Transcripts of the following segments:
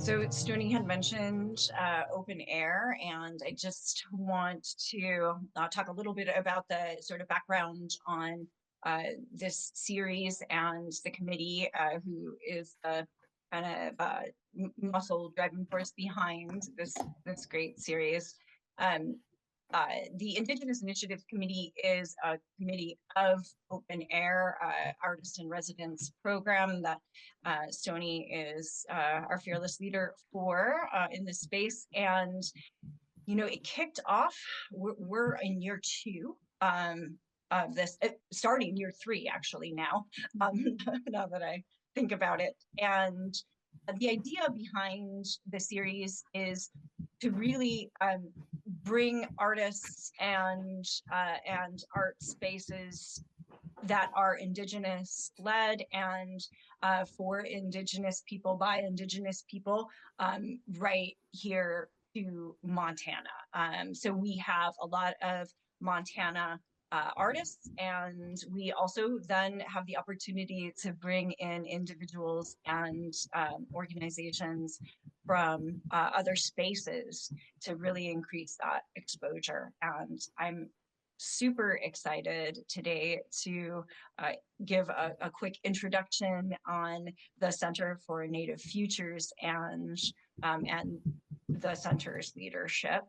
So Stony had mentioned open air, and I just want to talk a little bit about the sort of background on this series and the committee, who is the kind of muscle driving force behind this great series. The Indigenous Initiatives Committee is a committee of open air artist in residence program that Stony is our fearless leader for in this space. And, you know, it kicked off, we're in year 2 of this, starting year 3 actually now, now that I think about it. And the idea behind the series is to really bring artists and art spaces that are Indigenous led and for Indigenous people by Indigenous people right here to Montana. So we have a lot of Montana artists, and we also then have the opportunity to bring in individuals and organizations from other spaces to really increase that exposure. And I'm super excited today to give a quick introduction on the Center for Native Futures and the center's leadership.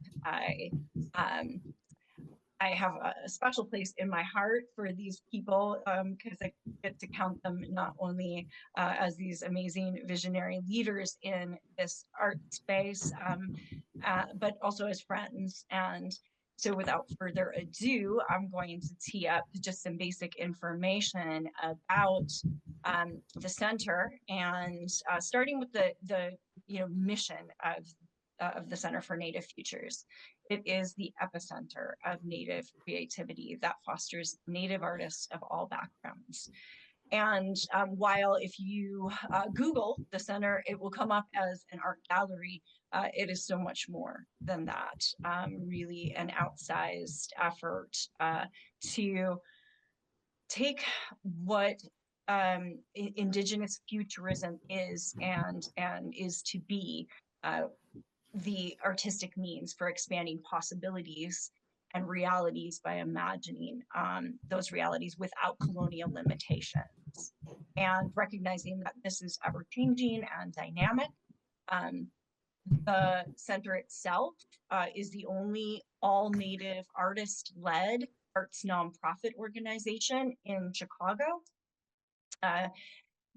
I have a special place in my heart for these people because I get to count them not only as these amazing visionary leaders in this art space, but also as friends. And so without further ado, I'm going to tee up just some basic information about the center, and starting with the mission of the Center for Native Futures. It is the epicenter of Native creativity that fosters Native artists of all backgrounds. And while if you Google the center, it will come up as an art gallery, it is so much more than that. Really an outsized effort to take what Indigenous futurism is and is to be the artistic means for expanding possibilities and realities by imagining those realities without colonial limitations, and recognizing that this is ever changing and dynamic. The center itself is the only all Native artist-led arts nonprofit organization in Chicago.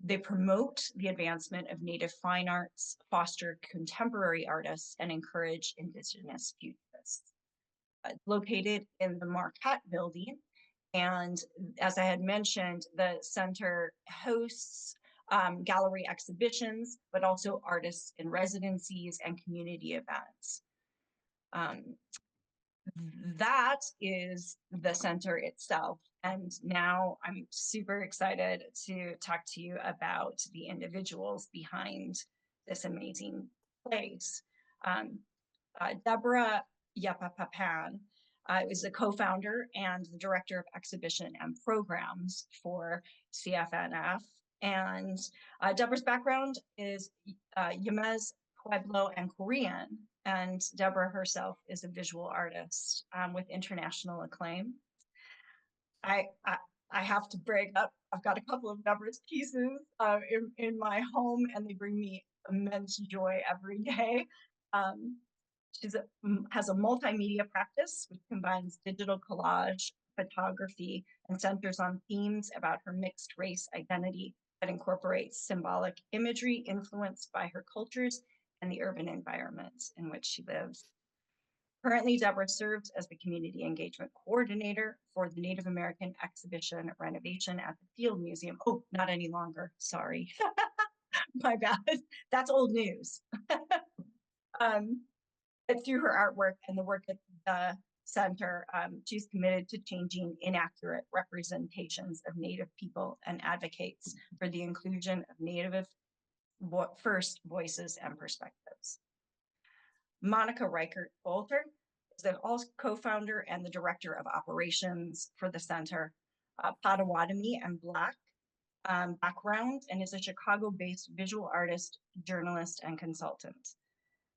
They promote the advancement of Native fine arts, foster contemporary artists, and encourage Indigenous futurists. Located in the Marquette building, and as I had mentioned, the center hosts gallery exhibitions, but also artists in residencies and community events. That is the center itself. And now I'm super excited to talk to you about the individuals behind this amazing place. Debra Yepa-Pappan is the co-founder and the director of exhibition and programs for CfNF. And Debra's background is Jemez Pueblo and Korean. And Debra herself is a visual artist with international acclaim. I have to brag up, I've got a couple of Debra's pieces in my home, and they bring me immense joy every day. She has a multimedia practice which combines digital collage, photography, and centers on themes about her mixed race identity that incorporates symbolic imagery influenced by her cultures and the urban environments in which she lives. Currently, Debra serves as the Community Engagement Coordinator for the Native American Exhibition renovation at the Field Museum. Oh, not any longer, sorry. My bad, that's old news. But through her artwork and the work at the center, she's committed to changing inaccurate representations of Native people and advocates for the inclusion of Native first voices and perspectives. Monica Rickert-Bolter is the co-founder and the director of operations for the center. Potawatomi and Black background and is a Chicago-based visual artist, journalist, and consultant.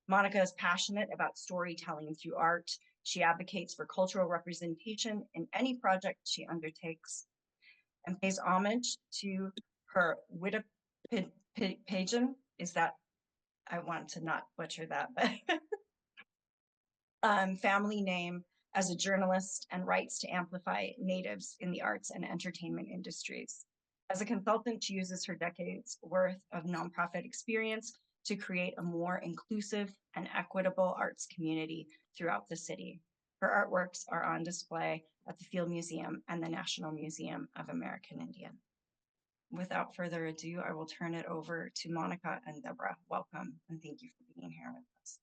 Monica is passionate about storytelling through art. She advocates for cultural representation in any project she undertakes and pays homage to her Winnipeg, is that, I want to not butcher that, but family name as a journalist and writes to amplify natives in the arts and entertainment industries. As a consultant, she uses her decades worth of nonprofit experience to create a more inclusive and equitable arts community throughout the city. Her artworks are on display at the Field Museum and the National Museum of American Indian. Without further ado, I will turn it over to Monica and Debra. Welcome and thank you for being here with us.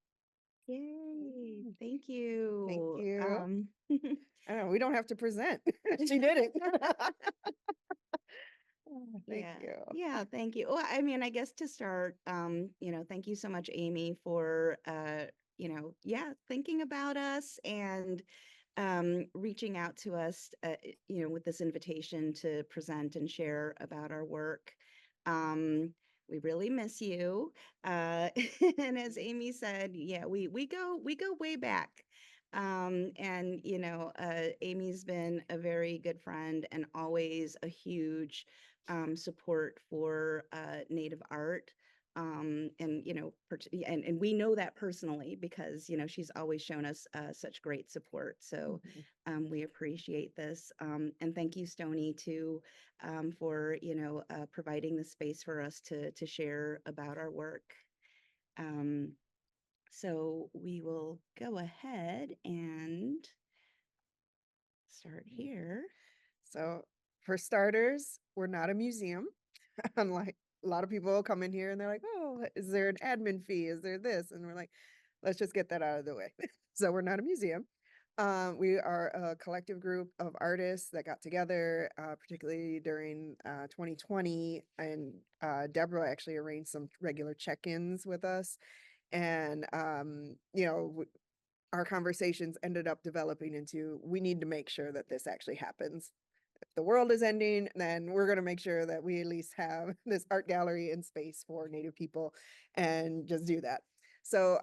Yay, thank you. Thank you. I don't know, we don't have to present. She did it. Thank yeah, you. yeah, thank you. Well, I mean, I guess to start, thank you so much, Amy, for thinking about us and reaching out to us, with this invitation to present and share about our work. We really miss you. And as Amy said, yeah, we go way back. And Amy's been a very good friend and always a huge support for Native art. And we know that personally because she's always shown us such great support. So we appreciate this, and thank you, Stony, too, for providing the space for us to share about our work. So we will go ahead and start here. So for starters, we're not a museum. Unlike a lot of people come in here and they're like, oh, is there an admin fee? Is there this? And we're like, let's just get that out of the way. So we're not a museum. We are a collective group of artists that got together, particularly during 2020. And Deborah actually arranged some regular check-ins with us. And, our conversations ended up developing into, we need to make sure that this actually happens. If the world is ending, then we're going to make sure that we at least have this art gallery in space for Native people and just do that. So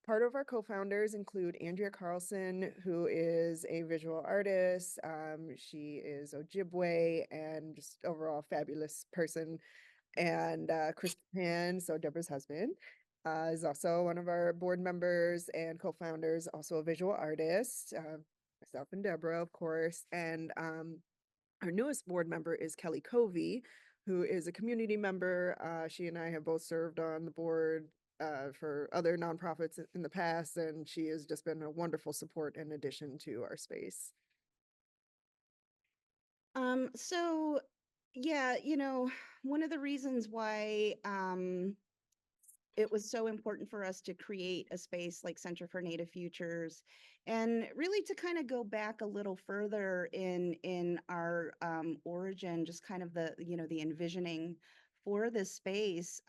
part of our co-founders include Andrea Carlson, who is a visual artist. She is Ojibwe and just overall fabulous person. And Chris Pan, so Deborah's husband, is also one of our board members and co-founders, also a visual artist. Myself and Deborah, of course. And our newest board member is Kelly Covey, who is a community member. She and I have both served on the board for other nonprofits in the past, and she has just been a wonderful support and addition to our space. So yeah, one of the reasons why it was so important for us to create a space like Center for Native Futures, and really to kind of go back a little further in our origin, just kind of the envisioning for this space,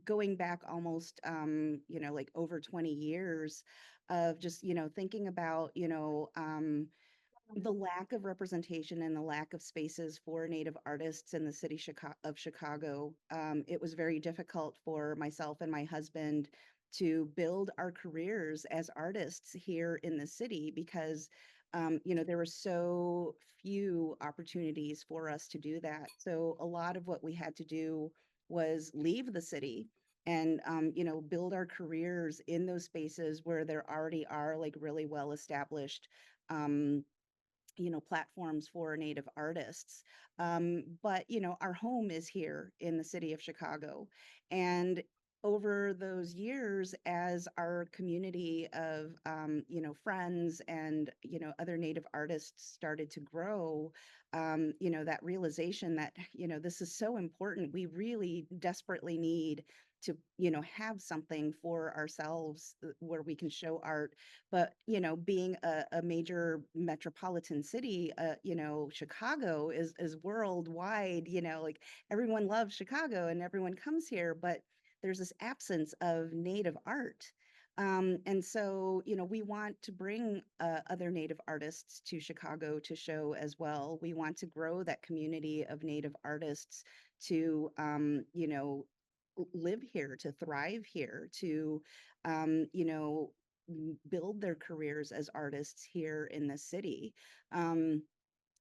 going back almost like over 20 years of just thinking about the lack of representation and the lack of spaces for Native artists in the city of Chicago. It was very difficult for myself and my husband to build our careers as artists here in the city because, there were so few opportunities for us to do that. So a lot of what we had to do was leave the city and build our careers in those spaces where there already are like really well established platforms for Native artists. But, our home is here in the city of Chicago. And over those years, as our community of, friends and, other Native artists started to grow, that realization that, this is so important. We really desperately need to, have something for ourselves where we can show art. But, being a major metropolitan city, Chicago is worldwide, like everyone loves Chicago and everyone comes here, but there's this absence of Native art. And so, we want to bring other Native artists to Chicago to show as well. We want to grow that community of Native artists to, live here, to thrive here, to, build their careers as artists here in the city.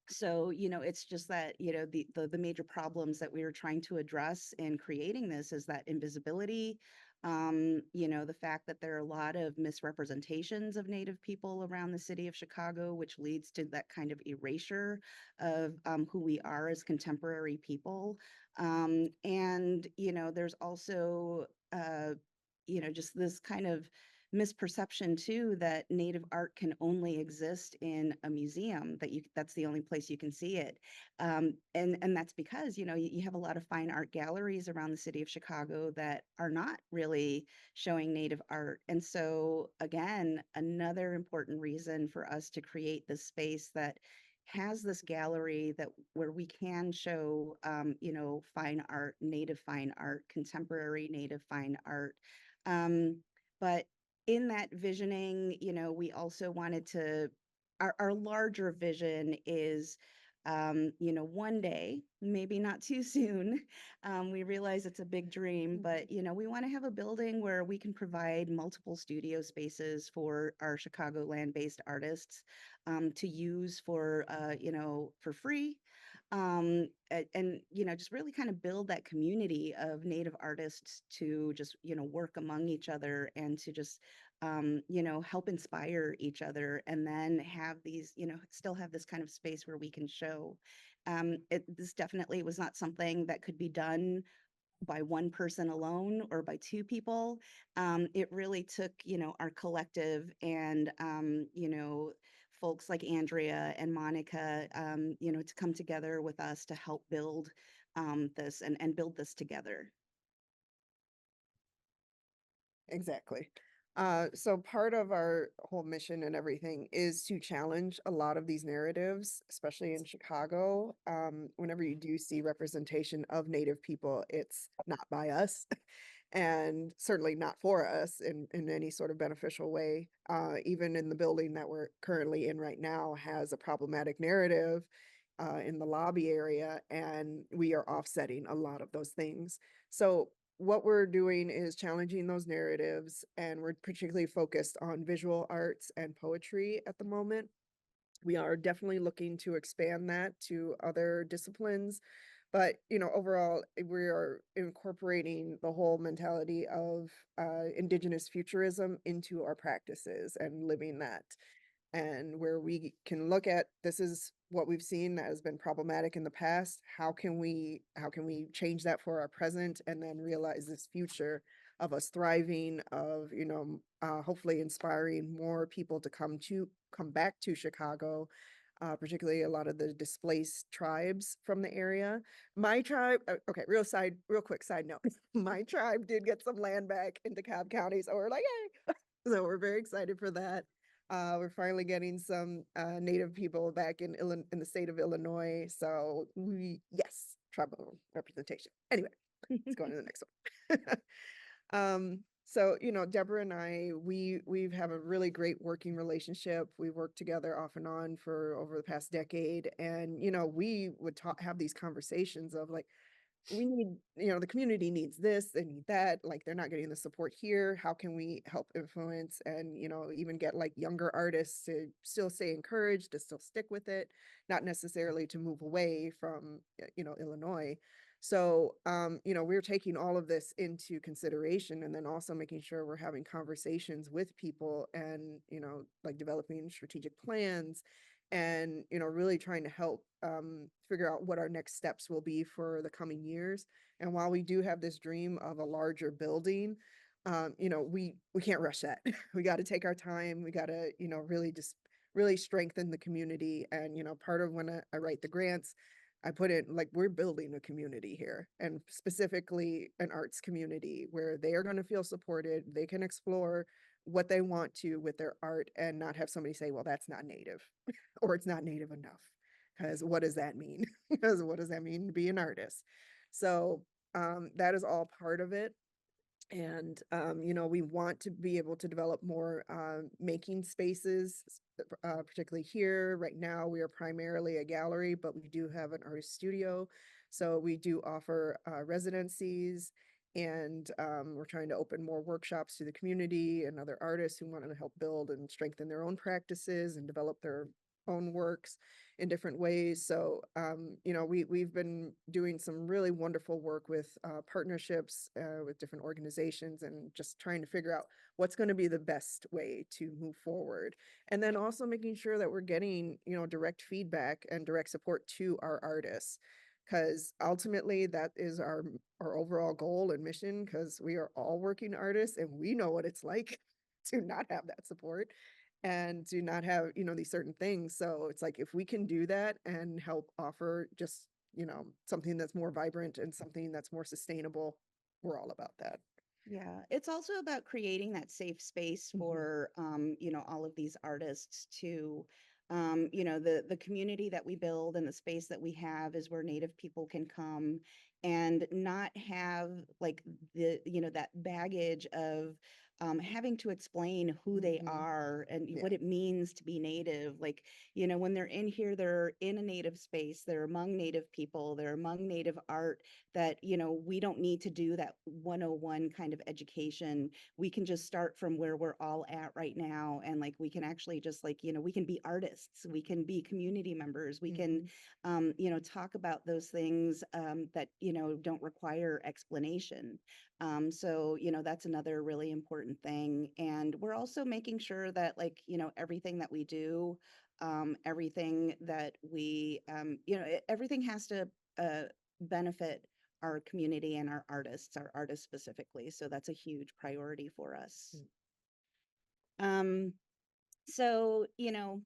So, it's just that, the major problems that we were trying to address in creating this is that invisibility, the fact that there are a lot of misrepresentations of Native people around the city of Chicago, which leads to that kind of erasure of who we are as contemporary people. And, there's also, just this kind of misperception too that Native art can only exist in a museum, that's the only place you can see it. And that's because you have a lot of fine art galleries around the city of Chicago that are not really showing Native art. And so again, another important reason for us to create this space that has this gallery that where we can show fine art, Native fine art, contemporary Native fine art. But in that visioning, we also wanted to, our larger vision is, one day, maybe not too soon, we realize it's a big dream, but, we want to have a building where we can provide multiple studio spaces for our Chicagoland-based artists to use for free. And just really kind of build that community of Native artists to just work among each other and to just help inspire each other, and then have these still have this kind of space where we can show. This definitely was not something that could be done by one person alone or by two people. It really took our collective and folks like Andrea and Monica, to come together with us to help build this and build this together. Exactly. So part of our whole mission and everything is to challenge a lot of these narratives, especially in Chicago. Whenever you do see representation of Native people, it's not by us and certainly not for us in any sort of beneficial way. Even in the building that we're currently in right now has a problematic narrative in the lobby area, and we are offsetting a lot of those things. So what we're doing is challenging those narratives, and we're particularly focused on visual arts and poetry at the moment. We are definitely looking to expand that to other disciplines, but overall, we are incorporating the whole mentality of Indigenous futurism into our practices and living that, and where we can look at, this is what we've seen that has been problematic in the past. How can we change that for our present, and then realize this future of us thriving, of hopefully inspiring more people to come back to Chicago, particularly a lot of the displaced tribes from the area. My tribe, okay, real quick side note, my tribe did get some land back in DeKalb County, so we're like, yay! So we're very excited for that. We're finally getting some Native people back in the state of Illinois. So yes, tribal representation. Anyway, let's go on to the next one. So Deborah and I, we've have a really great working relationship. We worked together off and on for over the past decade, and we would have these conversations of like, we need, the community needs this, they need that, like they're not getting the support here. How can we help influence and, even get like younger artists to still stay encouraged, to still stick with it, not necessarily to move away from, Illinois. So, we're taking all of this into consideration, and then also making sure we're having conversations with people and, like developing strategic plans and really trying to help figure out what our next steps will be for the coming years. And while we do have this dream of a larger building, we can't rush that. We got to take our time. We got to really strengthen the community. And part of when I write the grants, I put in like, we're building a community here, and specifically an arts community where they are going to feel supported. They can explore what they want to with their art and not have somebody say, well, that's not Native or it's not Native enough. Because what does that mean? Because what does that mean to be an artist? So that is all part of it. And, you know, we want to be able to develop more making spaces, particularly here. Right now, we are primarily a gallery, but we do have an artist studio. So we do offer residencies, and we're trying to open more workshops to the community and other artists who want to help build and strengthen their own practices and develop their own works in different ways. So, you know, we've been doing some really wonderful work with partnerships with different organizations, and just trying to figure out what's going to be the best way to move forward. And then also making sure that we're getting, you know, direct feedback and direct support to our artists. Because ultimately that is our overall goal and mission, because we are all working artists and we know what it's like to not have that support and to not have, you know, these certain things. So it's like, if we can do that and help offer just, you know, something that's more vibrant and something that's more sustainable, we're all about that. Yeah, it's also about creating that safe space Mhm. for you know, all of these artists to you know, the community that we build and the space that we have is where Native people can come and not have like the, you know, that baggage of having to explain who they Mhm. are and Yeah. what it means to be Native. Like, you know, when they're in here, they're in a Native space, they're among Native people, they're among Native art, that, you know, we don't need to do that 101 kind of education. We can just start from where we're all at right now. And like, we can actually just like, you know, we can be artists, we can be community members, we can, you know, talk about those things that, you know, don't require explanation. So, you know, that's another really important thing. And we're also making sure that like, you know, everything that we do, everything that we, you know, everything has to benefit our community and our artists specifically. So that's a huge priority for us. Um, so, you know,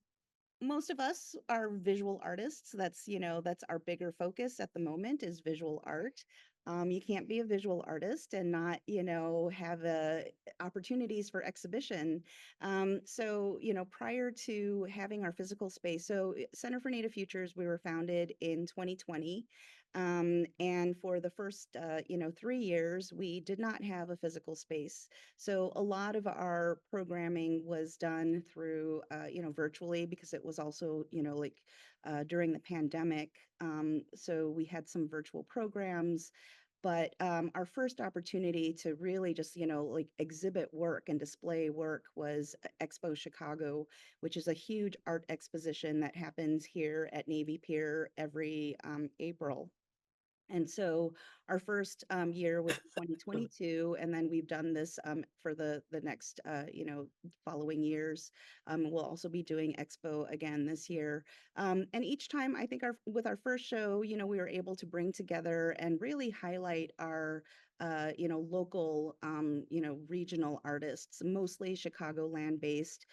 most of us are visual artists. That's, you know, that's our bigger focus at the moment is visual art. You can't be a visual artist and not, you know, have opportunities for exhibition. So, you know, prior to having our physical space, so Center for Native Futures, we were founded in 2020. And for the first, you know, 3 years, we did not have a physical space. So a lot of our programming was done through, you know, virtually because it was also, you know, like during the pandemic. So we had some virtual programs, but our first opportunity to really just, you know, like exhibit work and display work was Expo Chicago, which is a huge art exposition that happens here at Navy Pier every April. And so our first year was 2022, and then we've done this for the next you know, following years. We'll also be doing Expo again this year. And each time, I think our with our first show, you know, we were able to bring together and really highlight our you know, local you know, regional artists, mostly Chicagoland based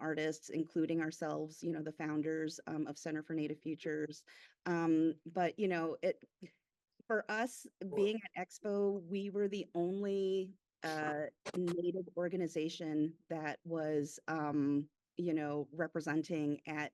artists, including ourselves, you know, the founders of Center for Native Futures. But you know, it for us being at Expo, we were the only Native organization that was, you know, representing at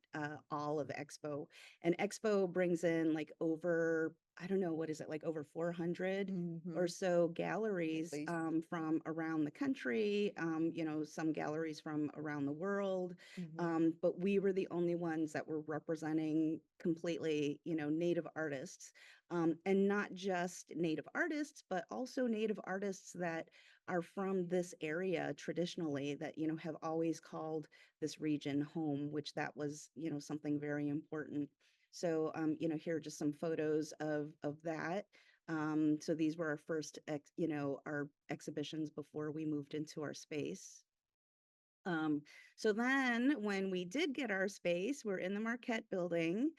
all of Expo. And Expo brings in like over, I don't know, what is it, like over 400 or Mhm. so At galleries least. from around the country, you know, some galleries from around the world. Mhm. But we were the only ones that were representing completely, you know, Native artists, and not just Native artists, but also Native artists that are from this area traditionally that, you know, have always called this region home, which that was, you know, something very important. So, you know, here are just some photos of that. So these were our first, you know, our exhibitions before we moved into our space. Um, so then when we did get our space, we're in the Marquette building,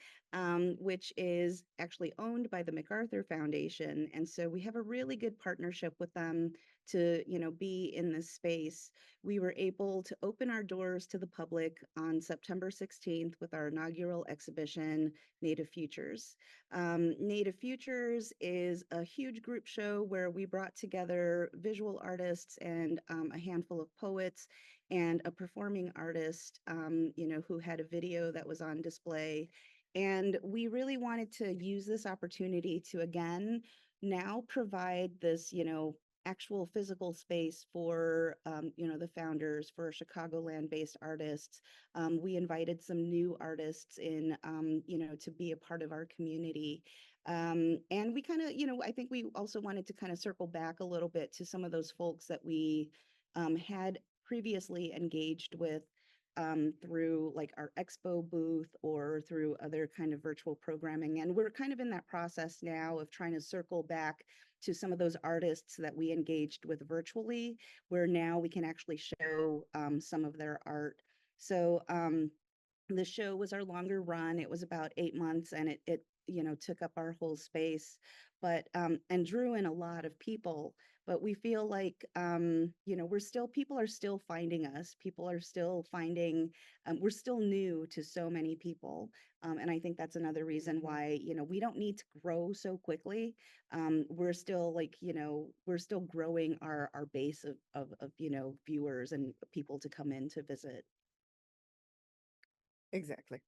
which is actually owned by the MacArthur Foundation. And so we have a really good partnership with them to, you know, be in this space. We were able to open our doors to the public on September 16th with our inaugural exhibition, Native Futures. Native Futures is a huge group show where we brought together visual artists and a handful of poets and a performing artist, you know, who had a video that was on display. And we really wanted to use this opportunity to again now provide this, you know, actual physical space for, the founders, for Chicagoland-based artists. We invited some new artists in, to be a part of our community. And we kind of, I think we also wanted to kind of circle back a little bit to some of those folks that we had previously engaged with through like our expo booth or through other kind of virtual programming. And we're kind of in that process now of trying to circle back to some of those artists that we engaged with virtually, where now we can actually show some of their art. So the show was our longer run. It was about 8 months, and it took up our whole space, but and drew in a lot of people. But we feel like people are still finding us. People are still finding. We're still new to so many people, and I think that's another reason why we don't need to grow so quickly. We're still we're still growing our base of viewers and people to come in to visit. Exactly.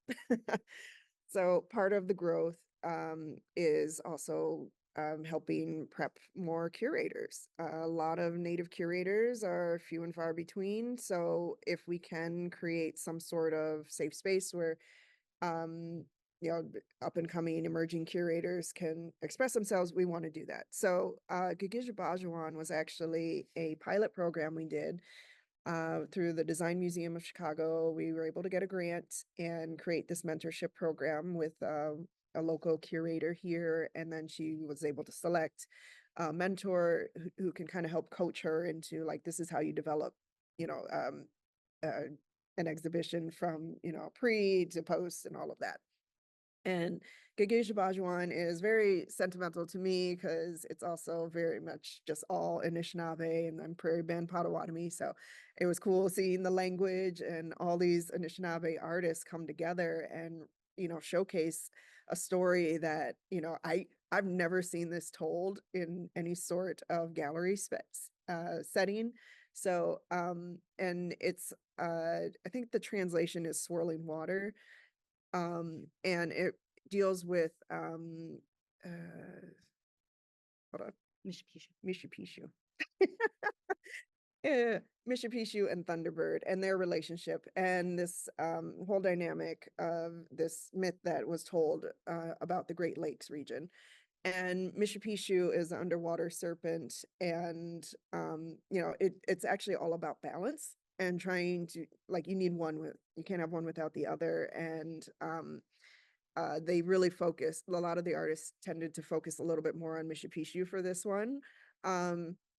So part of the growth is also helping prep more curators. A lot of Native curators are few and far between. So if we can create some sort of safe space where um, up and coming emerging curators can express themselves, we want to do that. So Gagija was actually a pilot program we did through the Design Museum of Chicago. We were able to get a grant and create this mentorship program with a local curator here. And then she was able to select a mentor who can kind of help coach her into like, this is how you develop, you know, um, uh, an exhibition from, pre to post and all of that. And Gagej Bajuan is very sentimental to me because it's also very much just all Anishinaabe, and I'm Prairie Band Potawatomi. So it was cool seeing the language and all these Anishinaabe artists come together and, showcase a story that, I've never seen this told in any sort of gallery setting. So, and it's, I think the translation is Swirling Water, and it deals with uh hold on, Mishipishu. Mishipishu. Mishipishu and Thunderbird and their relationship and this whole dynamic of this myth that was told about the Great Lakes region. And Mishipishu is an underwater serpent, and it's actually all about balance and trying to, like, you can't have one without the other. And they really focused, a lot of the artists tended to focus a little bit more on Mishipishu for this one.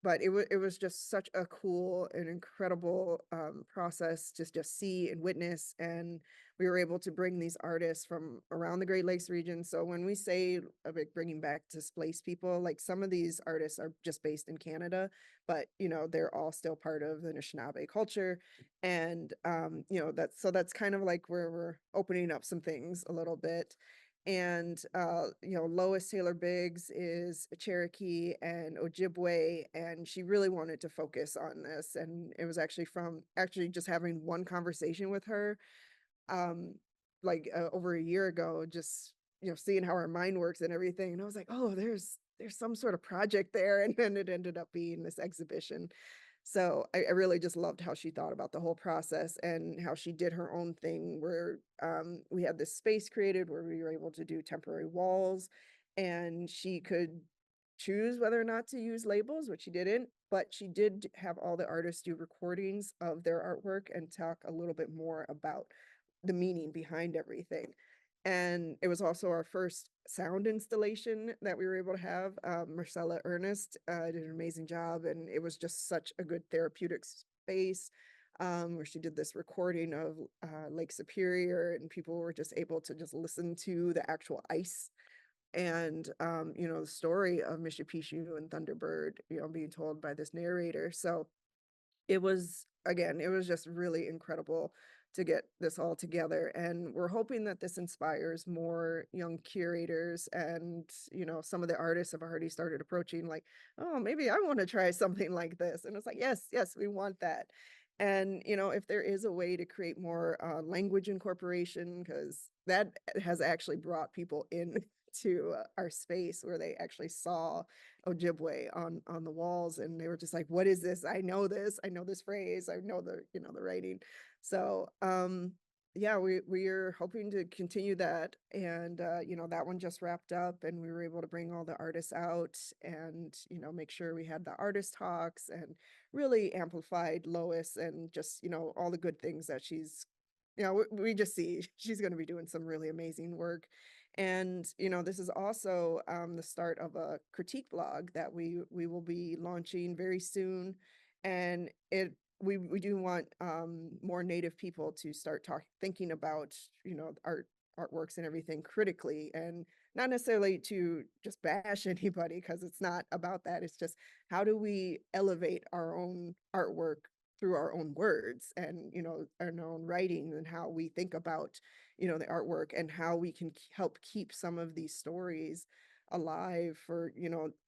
But it was just such a cool and incredible process to just see and witness. And we were able to bring these artists from around the Great Lakes region. So when we say about bringing back displaced people, like some of these artists are just based in Canada, but they're all still part of the Anishinaabe culture. And that's kind of like where we're opening up some things a little bit. And Lois Taylor Biggs is a Cherokee and Ojibwe, and she really wanted to focus on this. And it was actually from just having one conversation with her over a year ago, just seeing how her mind works and everything. And I was like, oh, there's some sort of project there. And then it ended up being this exhibition. So I really just loved how she thought about the whole process and how she did her own thing where we had this space created where we were able to do temporary walls, and she could choose whether or not to use labels, which she didn't, but she did have all the artists do recordings of their artwork and talk a little bit more about the meaning behind everything. And it was also our first sound installation that we were able to have. Marcella Ernest did an amazing job, and it was just such a good therapeutic space where she did this recording of Lake Superior, and people were just able to just listen to the actual ice and the story of Mishipishu and Thunderbird, being told by this narrator. So it was just really incredible to get this all together, and we're hoping that this inspires more young curators. And some of the artists have already started approaching like, oh, maybe I want to try something like this. And it's like, yes, we want that. And if there is a way to create more language incorporation, because that has actually brought people in to our space where they actually saw Ojibwe on the walls, and they were just like, "What is this? I know this. I know this phrase. I know the the writing." So yeah, we are hoping to continue that, and that one just wrapped up, and we were able to bring all the artists out, and make sure we had the artist talks, and really amplified Lois, and just all the good things that she's we just see she's going to be doing some really amazing work. And, this is also the start of a critique blog that we will be launching very soon. And we do want more Native people to start thinking about, artworks and everything critically, and not necessarily to just bash anybody, because it's not about that. It's just, how do we elevate our own artwork through our own words, and our own writing, and how we think about the artwork, and how we can help keep some of these stories alive for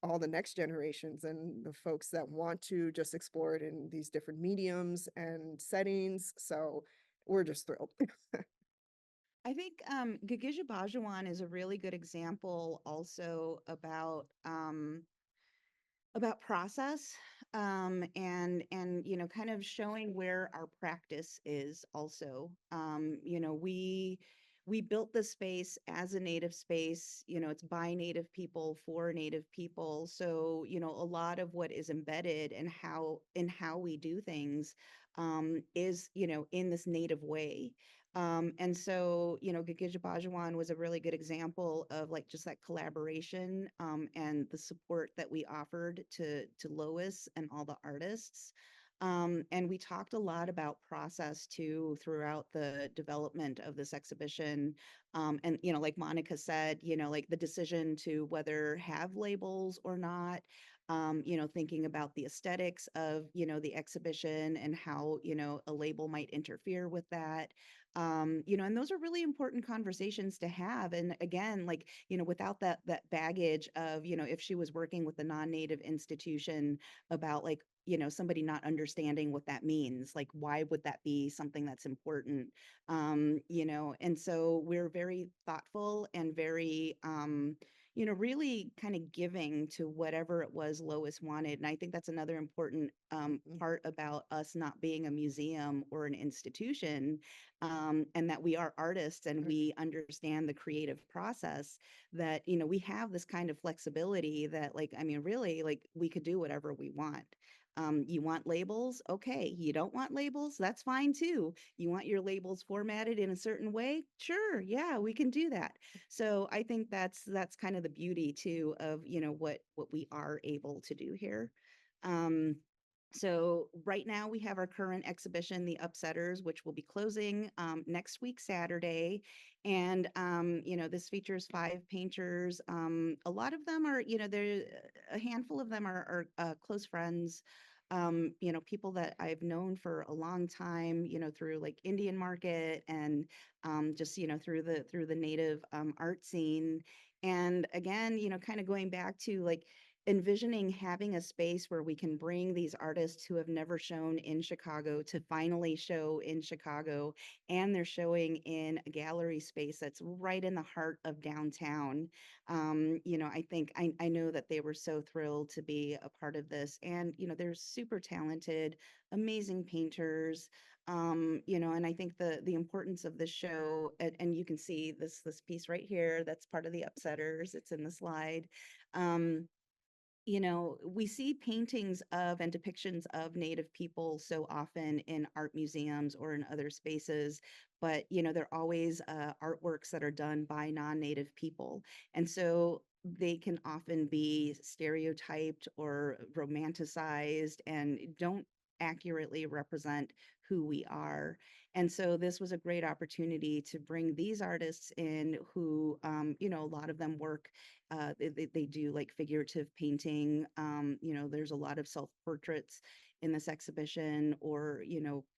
all the next generations, and the folks that want to just explore it in these different mediums and settings. So we're just thrilled. I think Gagija is a really good example also about process, and kind of showing where our practice is also. We built the space as a Native space. It's by Native people for Native people, so a lot of what is embedded and how we do things is in this Native way. And so, Gagija was a really good example of like just that collaboration, and the support that we offered to Lois and all the artists. And we talked a lot about process too throughout the development of this exhibition. And, like Monica said, like the decision to whether have labels or not, thinking about the aesthetics of, the exhibition, and how, a label might interfere with that. And those are really important conversations to have. And again, like, without that baggage of, if she was working with a non-native institution, about like, somebody not understanding what that means, like, why would that be something that's important? And so we're very thoughtful and very, really kind of giving to whatever it was Lois wanted. And I think that's another important part about us not being a museum or an institution, and that we are artists and we understand the creative process, that, we have this kind of flexibility that, like, I mean, really, like, we could do whatever we want. You want labels? Okay. You don't want labels? That's fine too. You want your labels formatted in a certain way? Sure. Yeah, we can do that. So I think that's kind of the beauty too of, what we are able to do here. So right now we have our current exhibition, The Upsetters, which will be closing next week, Saturday. And, this features 5 painters. A lot of them are, a handful of them are close friends, people that I've known for a long time, through like Indian Market, and just, through the Native art scene. And again, kind of going back to like envisioning having a space where we can bring these artists who have never shown in Chicago to finally show in Chicago, and they're showing in a gallery space that's right in the heart of downtown. I think I know that they were so thrilled to be a part of this, and they're super talented, amazing painters. And I think the importance of this show, and you can see this piece right here that's part of the Upsetters. It's in the slide. Um, we see paintings of and depictions of Native people so often in art museums or in other spaces, but, they're always artworks that are done by non-Native people. And so they can often be stereotyped or romanticized and don't accurately represent who we are. And so this was a great opportunity to bring these artists in who, a lot of them work, they do like figurative painting. There's a lot of self-portraits in this exhibition, or,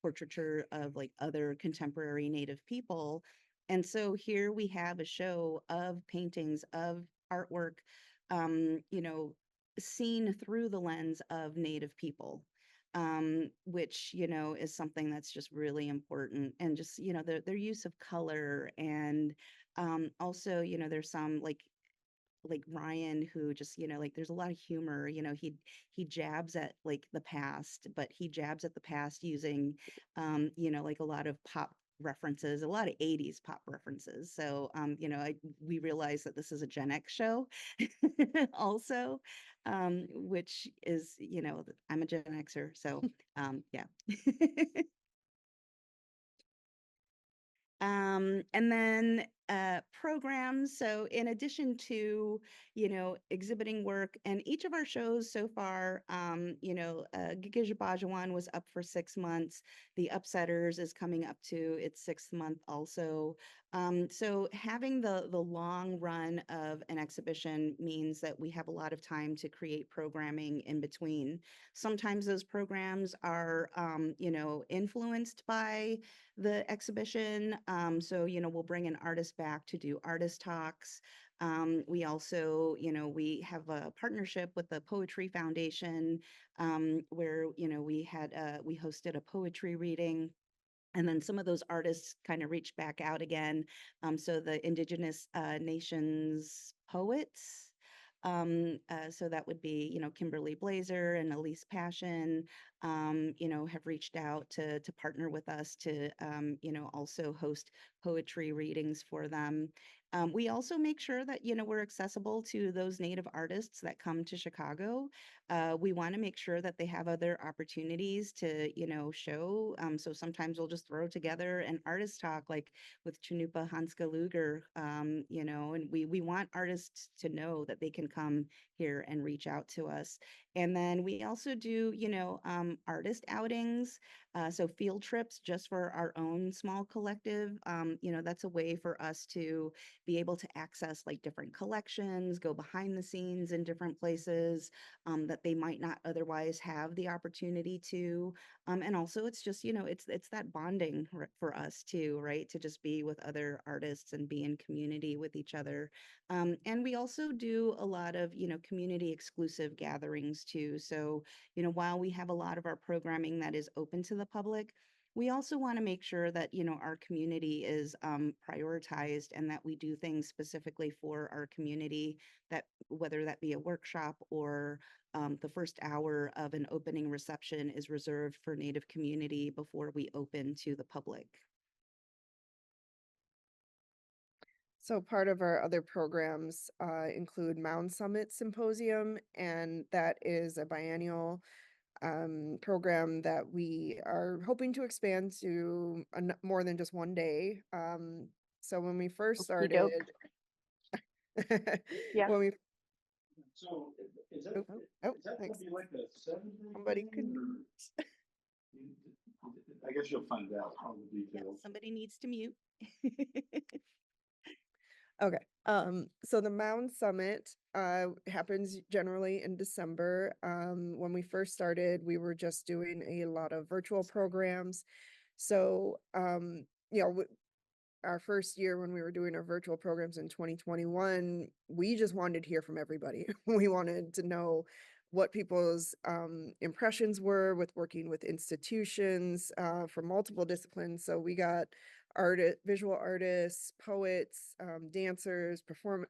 portraiture of like other contemporary Native people. And so here we have a show of paintings, of artwork, um, you know, seen through the lens of Native people. which, is something that's just really important. And just, their use of color and also, there's some like Ryan who just, like there's a lot of humor, he jabs at like the past, but he jabs at the past using like a lot of pop references, a lot of 80s pop references. So we realize that this is a Gen X show also, which is, I'm a Gen Xer, so yeah. And then programs. So in addition to, exhibiting work and each of our shows so far, Gigijabajawan was up for 6 months. The Upsetters is coming up to its 6th month also. So having the long run of an exhibition means that we have a lot of time to create programming in between. Sometimes those programs are, influenced by the exhibition. So, we'll bring an artist back to do artist talks. We also, we have a partnership with the Poetry Foundation, where, we hosted a poetry reading. And then some of those artists kind of reached back out again. So the Indigenous Nations poets, so that would be, Kimberly Blazer and Elise Passion, have reached out to partner with us to, also host poetry readings for them. We also make sure that, we're accessible to those Native artists that come to Chicago. We want to make sure that they have other opportunities to, show. So sometimes we'll just throw together an artist talk, like with Chanupa Hanska Luger, and we want artists to know that they can come here and reach out to us. And then we also do, artist outings, so field trips just for our own small collective. That's a way for us to be able to access like different collections, go behind the scenes in different places that they might not otherwise have the opportunity to. And also it's just, it's that bonding for us too, right? To just be with other artists and be in community with each other. And we also do a lot of, community exclusive gatherings too. So, while we have a lot of our programming that is open to the public, we also want to make sure that, our community is prioritized and that we do things specifically for our community, that whether that be a workshop or the first hour of an opening reception is reserved for Native community before we open to the public. So part of our other programs include Mound Summit Symposium, and that is a biennial program that we are hoping to expand to more than just one day. So when we first started, Yeah. when we So is that, oh, is that gonna thanks. be like a 7-day Somebody thing, could or- I guess you'll find out all the Yeah, details. somebody needs to mute. Okay. So the Mound Summit happens generally in December. When we first started, we were just doing a lot of virtual programs. So our first year when we were doing our virtual programs in 2021, we just wanted to hear from everybody. We wanted to know what people's impressions were with working with institutions from multiple disciplines. So we got visual artists, poets, dancers,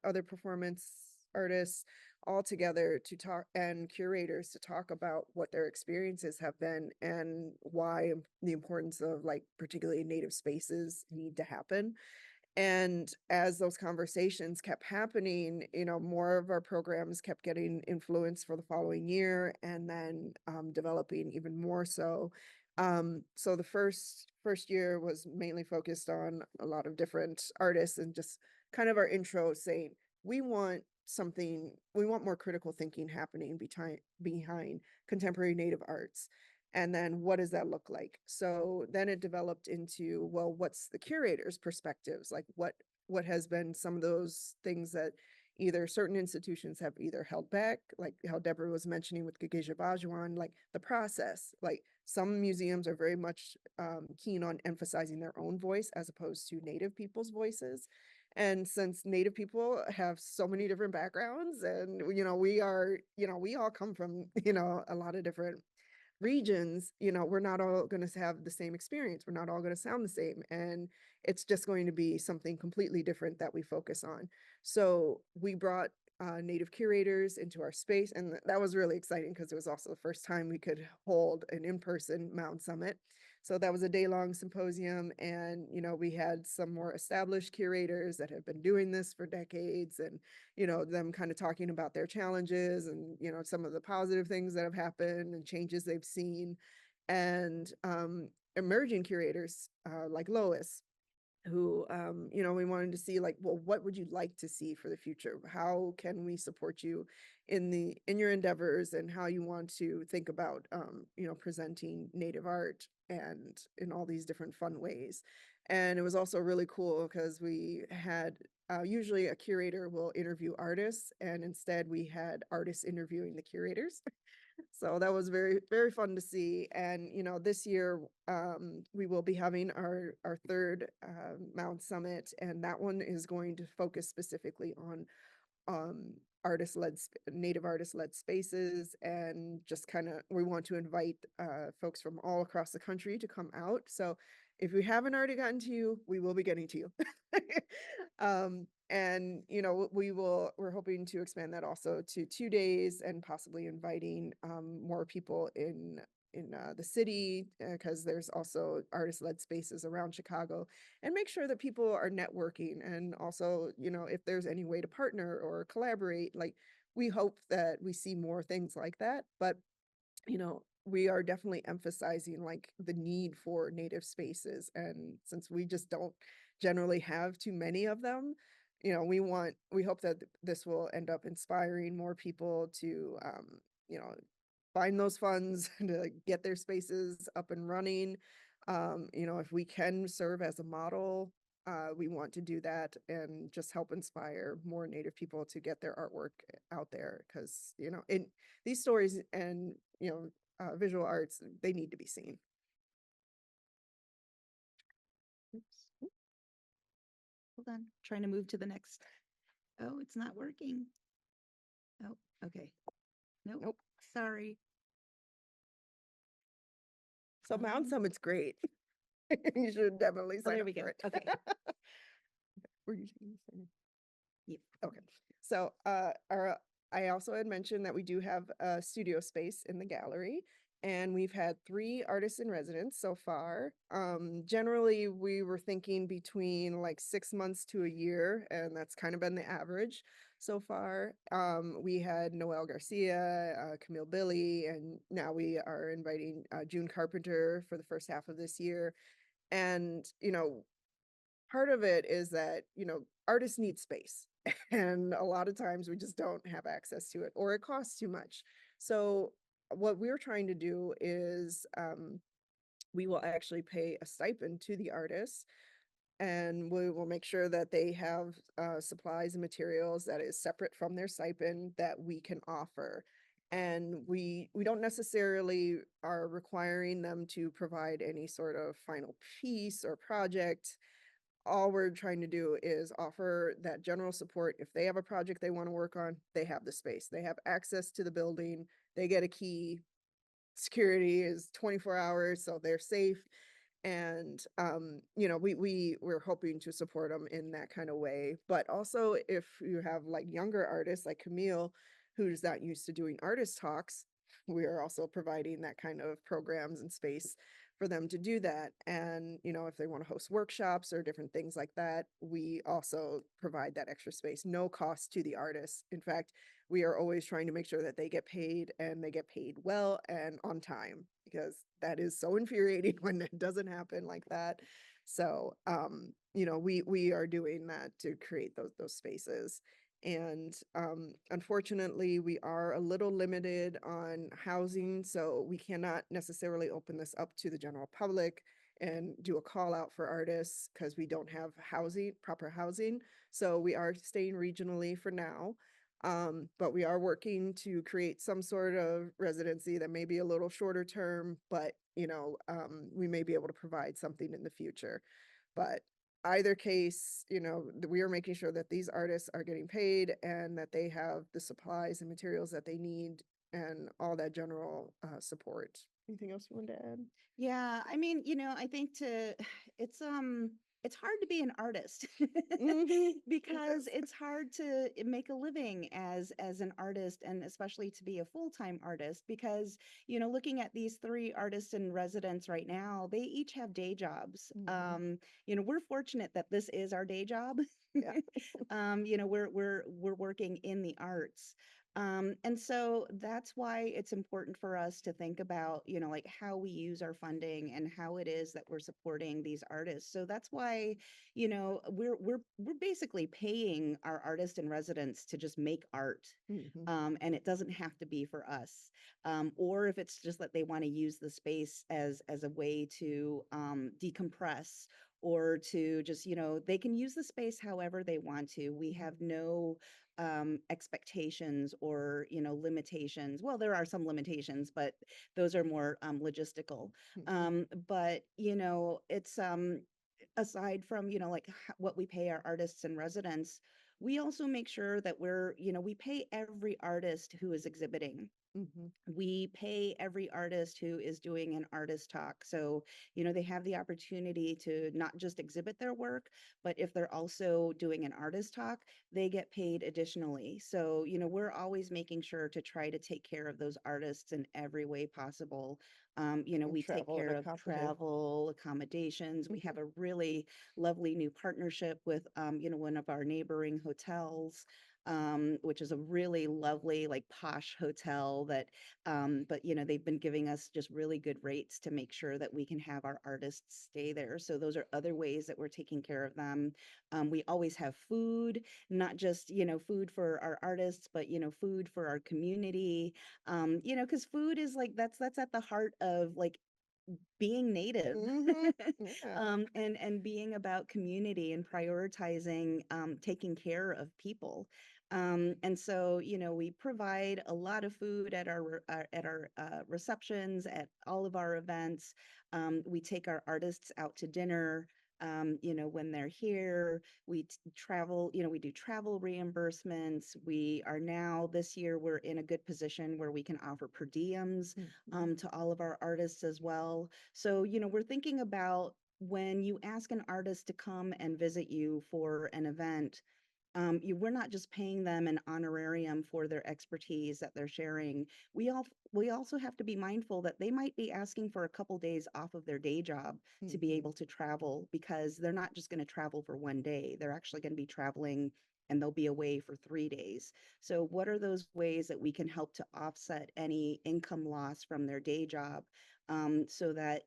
other performance artists all together to talk, and curators to talk about what their experiences have been and why the importance of like particularly Native spaces need to happen. And as those conversations kept happening, more of our programs kept getting influence for the following year, and then developing even more so. So the first year was mainly focused on a lot of different artists, and just kind of our intro saying, we want more critical thinking happening behind contemporary Native arts. And then what does that look like? So then it developed into, well, what's the curator's perspectives? Like what has been some of those things that either certain institutions have either held back, like how Debra was mentioning with Gigijabajawan, like the process. Like some museums are very much keen on emphasizing their own voice as opposed to Native people's voices. And since Native people have so many different backgrounds, and we all come from a lot of different regions, we're not all going to have the same experience. We're not all going to sound the same. And it's just going to be something completely different that we focus on. So we brought Native curators into our space. And that was really exciting because it was also the first time we could hold an in-person Mound Summit. So that was a day-long symposium. And, we had some more established curators that have been doing this for decades, and, them kind of talking about their challenges and, some of the positive things that have happened and changes they've seen. And emerging curators like Lois, who, we wanted to see, like, well, what would you like to see for the future? How can we support you in your endeavors, and how you want to think about, presenting Native art and in all these different fun ways. And it was also really cool because we had, usually a curator will interview artists, and instead we had artists interviewing the curators. So that was very, very fun to see. And, this year, we will be having our third Mound Summit, and that one is going to focus specifically on Native artist-led spaces, and just kind of, we want to invite folks from all across the country to come out. So if we haven't already gotten to you, we will be getting to you. And we're hoping to expand that also to 2 days, and possibly inviting more people in the city, because there's also artist-led spaces around Chicago, and make sure that people are networking. And also, if there's any way to partner or collaborate, like, we hope that we see more things like that. But we are definitely emphasizing, like, the need for Native spaces. And since we just don't generally have too many of them, we hope that this will end up inspiring more people to, find those funds to get their spaces up and running. If we can serve as a model, we want to do that, and just help inspire more Native people to get their artwork out there. Because, in these stories and, visual arts, they need to be seen. Oops. Hold on, trying to move to the next. Oh, it's not working. Oh, okay. Nope. Sorry. So Mound Summit's great. You should definitely Oh, sign there up we for go. it. Okay. Were you saying the same? Yep. Okay. So I also had mentioned that we do have a studio space in the gallery, and we've had 3 artists in residence so far. Generally, we were thinking between like 6 months to a year, and that's kind of been the average so far. We had Noel Garcia, Camille Billy, and now we are inviting June Carpenter for the first half of this year. And, part of it is that, artists need space. And a lot of times we just don't have access to it, or it costs too much. So what we're trying to do is, we will actually pay a stipend to the artists, and we will make sure that they have supplies and materials that is separate from their stipend that we can offer. And we don't necessarily are requiring them to provide any sort of final piece or project. All we're trying to do is offer that general support. If they have a project they want to work on, they have the space, they have access to the building, they get a key. Security is 24 hours, so they're safe. And we're hoping to support them in that kind of way. But also, if you have like younger artists like Camille, who's not used to doing artist talks, we are also providing that kind of programs and space for them to do that. And if they want to host workshops or different things like that, we also provide that extra space, no cost to the artists. In fact, we are always trying to make sure that they get paid, and they get paid well and on time, because that is so infuriating when it doesn't happen like that. So, we are doing that to create those spaces. And unfortunately, we are a little limited on housing, so we cannot necessarily open this up to the general public and do a call out for artists, because we don't have proper housing. So we are staying regionally for now. But we are working to create some sort of residency that may be a little shorter term, but we may be able to provide something in the future. But either case, we are making sure that these artists are getting paid, and that they have the supplies and materials that they need, and all that general support Anything else you wanted to add? Yeah, I mean, I think it's hard to be an artist Mhm. because Yes. it's hard to make a living as an artist, and especially to be a full-time artist because, looking at these three artists in residence right now, they each have day jobs. Mhm. We're fortunate that this is our day job. Yeah. We're working in the arts. And so that's why it's important for us to think about, like how we use our funding and how it is that we're supporting these artists. So that's why, we're basically paying our artist in residence to just make art. Mhm. And it doesn't have to be for us. Or if it's just that they want to use the space as a way to decompress or to just, they can use the space however they want to. We have no expectations or limitations. Well, there are some limitations, but those are more logistical. Mhm. But it's aside from like what we pay our artists in residence, we also make sure that we pay every artist who is exhibiting. Mhm. We pay every artist who is doing an artist talk. So, they have the opportunity to not just exhibit their work, but if they're also doing an artist talk, they get paid additionally. So, we're always making sure to try to take care of those artists in every way possible. And We take travel and care of accommodate. travel, accommodations. We Mhm. have a really lovely new partnership with, one of our neighboring hotels, which is a really lovely, like posh hotel that but they've been giving us just really good rates to make sure that we can have our artists stay there. So those are other ways that we're taking care of them. We always have food, not just food for our artists, but food for our community. Because food is like that's at the heart of like being native. Mhm. Yeah. And being about community and prioritizing taking care of people. And so we provide a lot of food at our receptions, at all of our events. We take our artists out to dinner. When they're here, travel, we do travel reimbursements. We are now, this year, we're in a good position where we can offer per diems Mhm. to all of our artists as well. So, we're thinking about when you ask an artist to come and visit you for an event, we're not just paying them an honorarium for their expertise that they're sharing. We also have to be mindful that they might be asking for a couple days off of their day job to be Mhm. able to travel because they're not just going to travel for one day. They're actually going to be traveling and they'll be away for 3 days. So what are those ways that we can help to offset any income loss from their day job so that,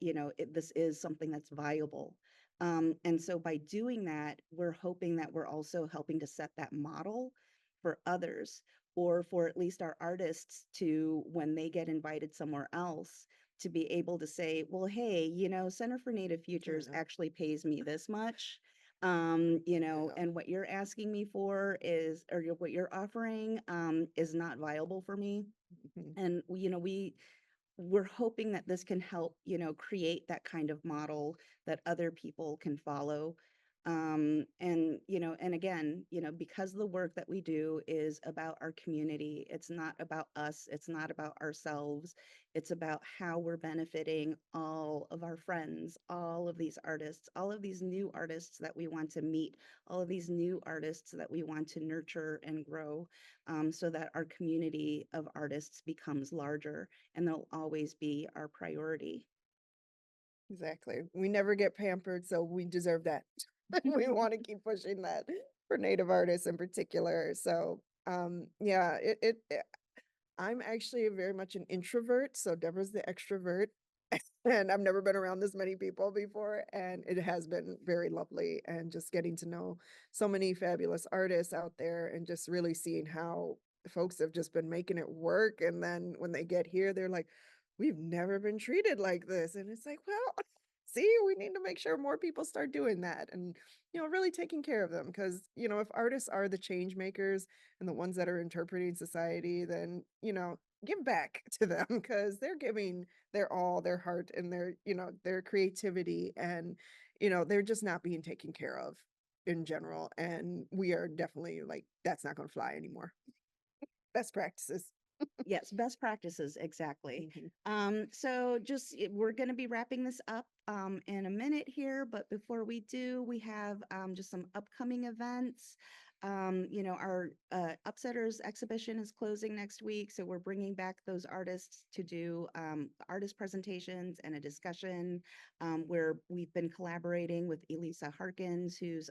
this is something that's viable? And so by doing that, we're hoping that we're also helping to set that model for others, or for at least our artists to, when they get invited somewhere else, to be able to say, well, hey, Center for Native Fair Futures enough. actually pays me this much. Yeah. And what you're asking me for or what you're offering, is not viable for me. Mhm. And, we're hoping that this can help, create that kind of model that other people can follow. And again, because the work that we do is about our community, it's not about us, it's not about ourselves, it's about how we're benefiting all of our friends, all of these artists, all of these new artists that we want to meet, all of these new artists that we want to nurture and grow, so that our community of artists becomes larger, and they'll always be our priority. Exactly. We never get pampered, so we deserve that. We want to keep pushing that for Native artists in particular. So, yeah, I'm actually very much an introvert, so Deborah's the extrovert. And I've never been around this many people before, and it has been very lovely. And just getting to know so many fabulous artists out there and just really seeing how folks have just been making it work. And then when they get here, they're like, we've never been treated like this. And it's like, well, see, we need to make sure more people start doing that and, really taking care of them. Because, if artists are the change makers and the ones that are interpreting society, then, give back to them because they're giving their all, their heart, and their creativity, and they're just not being taken care of in general. And we are definitely like, that's not going to fly anymore. Best practices. Yes, best practices, exactly. Mhm. So just we're going to be wrapping this up in a minute here, but before we do, we have just some upcoming events. Our Upsetters exhibition is closing next week, so we're bringing back those artists to do artist presentations and a discussion where we've been collaborating with Elisa Harkins, who's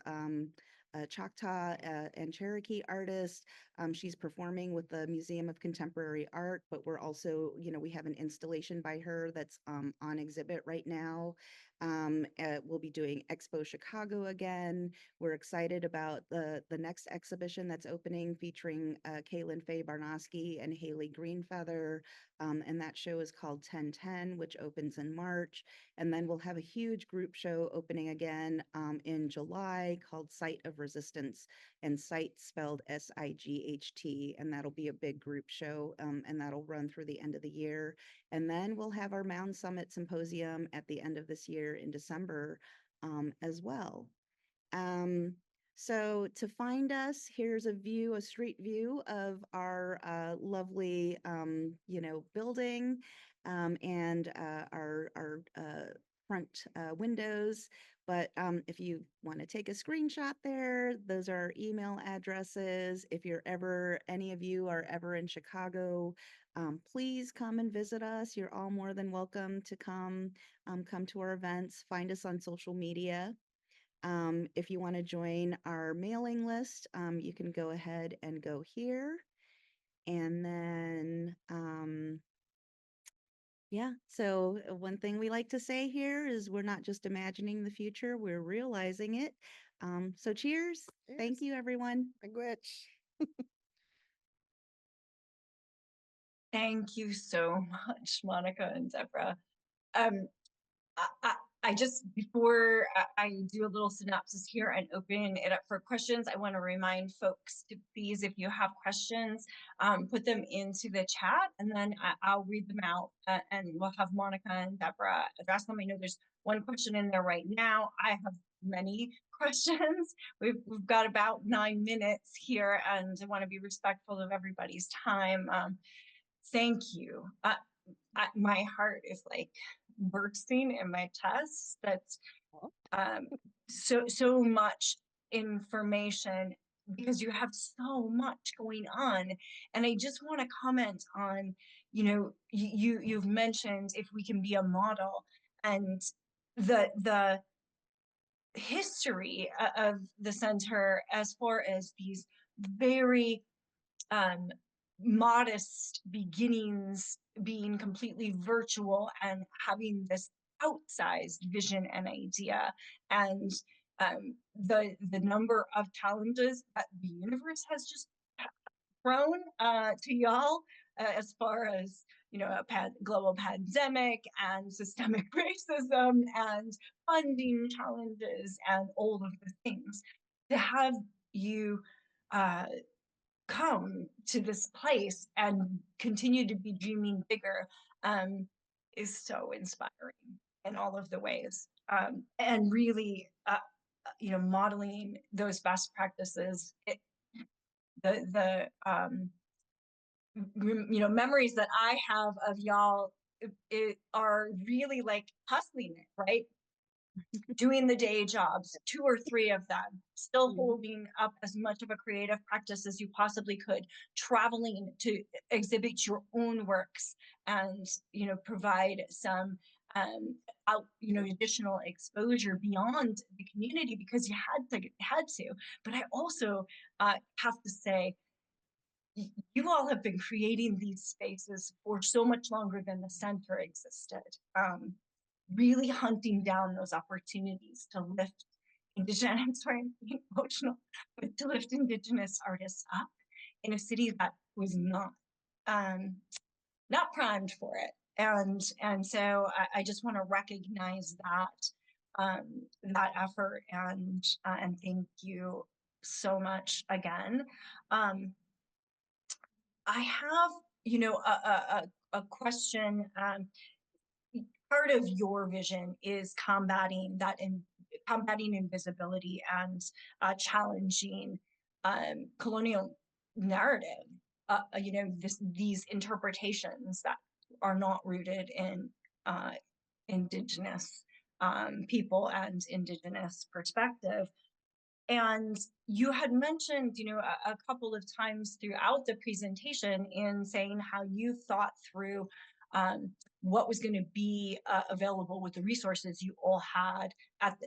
a Choctaw and Cherokee artist. She's performing with the Museum of Contemporary Art, but we're also, we have an installation by her that's on exhibit right now. We'll be doing Expo Chicago again. We're excited about the next exhibition that's opening featuring Kaylin Faye Barnosky and Haley Greenfeather. And that show is called 1010, which opens in March. And then we'll have a huge group show opening again in July called Site of Resistance, and Sight spelled SIGHT. And that'll be a big group show, and that'll run through the end of the year. And then we'll have our Mound Summit Symposium at the end of this year in December as well. So to find us, here's a street view of our lovely, building and our front windows. But if you want to take a screenshot there, those are our email addresses. If any of you are ever in Chicago, please come and visit us. You're all more than welcome to come to our events. Find us on social media. If you want to join our mailing list, you can go ahead and go here. And then, yeah, so one thing we like to say here is we're not just imagining the future, we're realizing it. So cheers. Thank Cheers. you, everyone. Language. Thank you so much, Monica and Deborah. Um, I just, before I do a little synopsis here and open it up for questions, I want to remind folks to please, if you have questions, put them into the chat, and then I'll read them out and we'll have Monica and Deborah address them. I know there's one question in there right now. I have many questions. We've got about 9 minutes here, and I want to be respectful of everybody's time. Thank you. My heart is like bursting in my chest. That's so much information, because you have so much going on. And I just want to comment on, you've mentioned if we can be a model, and the history of the center as far as these very modest beginnings being completely virtual and having this outsized vision and idea, and the number of challenges that the universe has just thrown to y'all, as far as a global pandemic and systemic racism and funding challenges and all of the things. To have you come to this place and continue to be dreaming bigger is so inspiring in all of the ways, and really modeling those best practices. The memories that I have of y'all are really like hustling it, right? Doing the day jobs, 2 or 3 of them, still holding up as much of a creative practice as you possibly could, traveling to exhibit your own works and, provide some additional exposure beyond the community because you had to. But I also have to say, you all have been creating these spaces for so much longer than the center existed. Really hunting down those opportunities to lift Indigenous, I'm sorry, I'm being emotional, but to lift Indigenous artists up in a city that was not primed for it. And so I just want to recognize that effort, and thank you so much again. I have, a question. Part of your vision is combating invisibility and challenging colonial narrative these interpretations that are not rooted in Indigenous people and Indigenous perspective. And you had mentioned, a couple of times throughout the presentation in saying how you thought through what was going to be available with the resources you all had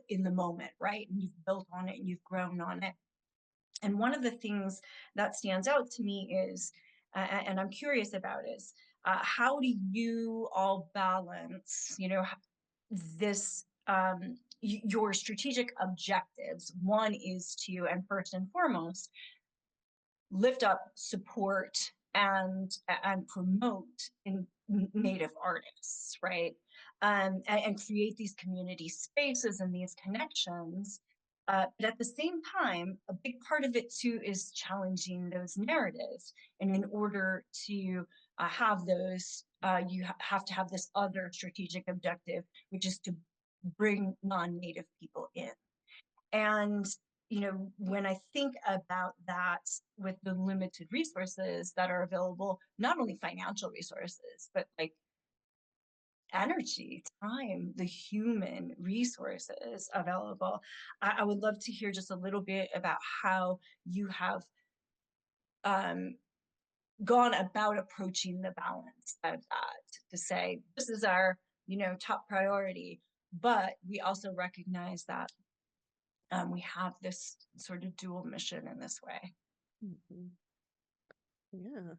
in the moment, right? And you've built on it and you've grown on it. And one of the things that stands out to me is, and I'm curious about is, how do you all balance, this, your strategic objectives? One is to, and first and foremost, lift up, support, and promote Native artists, right? And create these community spaces and these connections. But at the same time, a big part of it too is challenging those narratives. And in order to have those, you have to have this other strategic objective, which is to bring non-Native people in. And, when I think about that with the limited resources that are available, not only financial resources, but like energy, time, the human resources available, I would love to hear just a little bit about how you have gone about approaching the balance of that, to say, this is our, top priority, but we also recognize that we have this sort of dual mission in this way. Mhm. Yeah.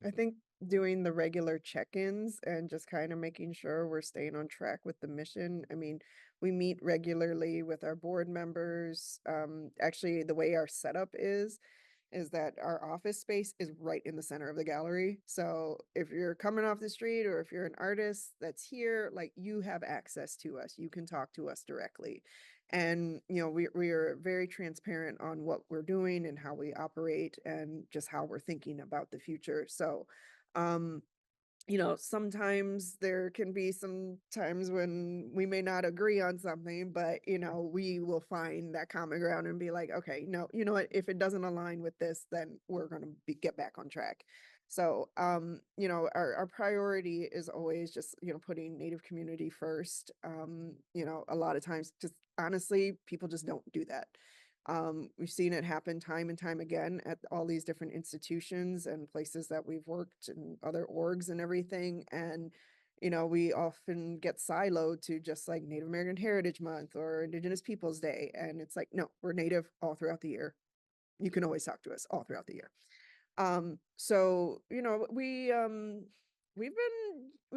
I think doing the regular check-ins and just kind of making sure we're staying on track with the mission. I mean, we meet regularly with our board members. Actually, the way our setup is that our office space is right in the center of the gallery. So if you're coming off the street or if you're an artist that's here, like, you have access to us, you can talk to us directly. And, we are very transparent on what we're doing and how we operate and just how we're thinking about the future. So, um, sometimes there can be some times when we may not agree on something, but, we will find that common ground and be like, okay, no, you know what, if it doesn't align with this, then we're going to get back on track. So, our priority is always just, putting Native community first. A lot of times, just honestly, people just don't do that. We've seen it happen time and time again at all these different institutions and places that we've worked and other orgs and everything. And, we often get siloed to just like Native American Heritage Month or Indigenous Peoples Day. And it's like, no, we're Native all throughout the year. You can always talk to us all throughout the year. So, we've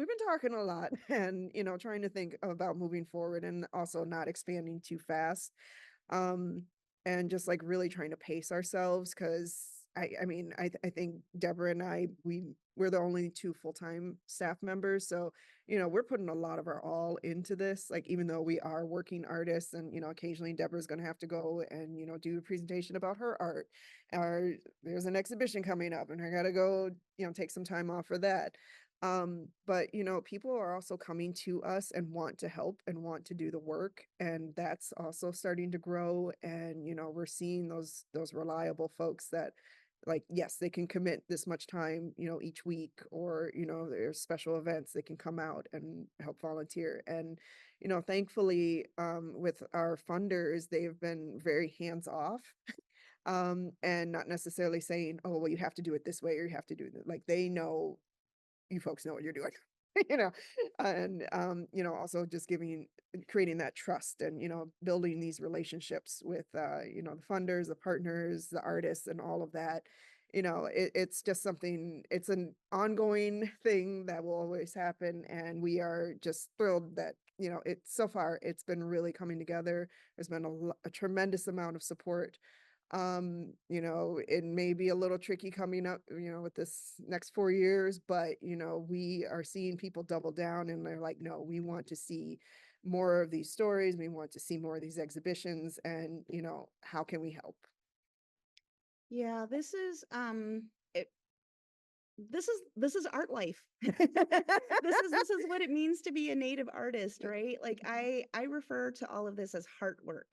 been talking a lot and, trying to think about moving forward and also not expanding too fast. Um, and just like really trying to pace ourselves because I think Deborah and we're the only two full-time staff members. So, we're putting a lot of our all into this, like, even though we are working artists and, occasionally Deborah's going to have to go and, do a presentation about her art, or there's an exhibition coming up and I got to go, take some time off for that. But people are also coming to us and want to help and want to do the work, and that's also starting to grow. And we're seeing those reliable folks that, like, yes, they can commit this much time, each week, or there's special events they can come out and help volunteer. And thankfully, with our funders, they've been very hands off. And not necessarily saying, oh, well, you have to do it this way or you have to do it, like, they know you folks know what you're doing. you know and also just creating that trust and building these relationships with the funders, the partners, the artists, and all of that. It's just something, it's an ongoing thing that will always happen, and we are just thrilled that so far it's been really coming together. There's been a tremendous amount of support. It may be a little tricky coming up, with this next 4 years, but, we are seeing people double down and they're like, no, we want to see more of these stories. We want to see more of these exhibitions, and, how can we help? Yeah, this is art life. This is what it means to be a Native artist, right? Like I refer to all of this as heart work.